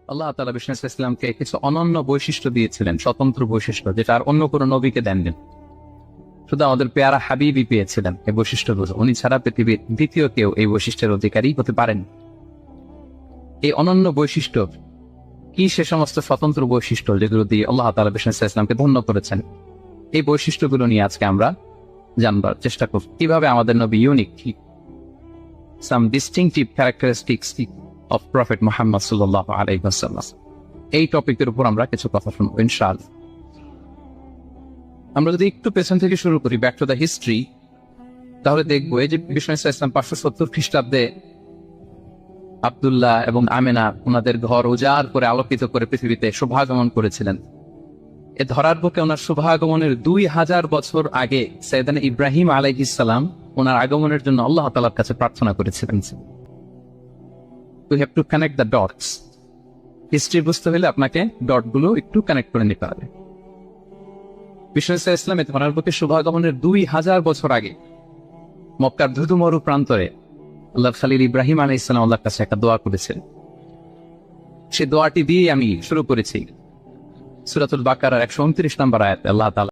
আল্লাহ তাআলা বিষ্ণু ইসলামকে কিছু অনন্য বৈশিষ্ট্য দিয়েছিলেন, স্বতন্ত্র বৈশিষ্ট্য, যেটা আর অন্য কোনো নবীকে দেননি। শুধু আমাদের পেয়ারা হাবিবই পেয়েছিলেন এই বৈশিষ্ট্যগুলো। উনি ছাড়া পৃথিবীর দ্বিতীয় কেউ এই বৈশিষ্ট্যের অধিকারী হতে পারেন। এই অনন্য বৈশিষ্ট্য কি? সে সমস্ত স্বতন্ত্র বৈশিষ্ট্য যেগুলো দিয়ে আল্লাহ তাআলা বিষ্ণু ইসলামকে ধন্য করেছেন। এই বৈশিষ্ট্যগুলো নিয়ে আজকে আমরা জানবার চেষ্টা করব, কিভাবে আমাদের নবী unique, some distinctive characteristics of Prophet Muhammad sallallahu alayhi wa sallam. এই টপিকের উপর আমরা কিছু কথা শুনবো ইনশাআল্লাহ। আমরা যদি একটু পেছন থেকে শুরু করি, ব্যাক টু দ্য হিস্ট্রি, তাহলে দেখবো এই যে বিষ্ণু ইসলাম 570 খ্রিস্টাব্দে আব্দুল্লাহ এবং আমেনা ওনাদের ঘর উজাড় করে আলোকিত করে পৃথিবীতে শুভাগমন করেছিলেন। এ ধরার বুকে ওনার শুভাগমনের 2000 বছর আগে সাইয়েদানা ইব্রাহিম আলাইহিস সালাম ওনার আগমনের জন্য আল্লাহ তাআলার কাছে প্রার্থনা করেছিলেন। We have to connect the dots. History বুঝতে হলে আপনাকে ডটগুলো একটু কানেক্ট করে নিতে হবে। বিষ্ণু ইসলামের ধরার বুকে শুভাগমনের 2000 বছর আগে মক্কার ধুধুমরু প্রান্তরে আল্লাহ খালিল ইব্রাহিম আলাইহিস সালাম আল্লাহর কাছে একটা দোয়া করেছেন। সেই দোয়াটি দিয়ে আমি শুরু করেছি। সূরাতুল বাকারার 129 নম্বর আয়াতে আল্লাহ তাআলা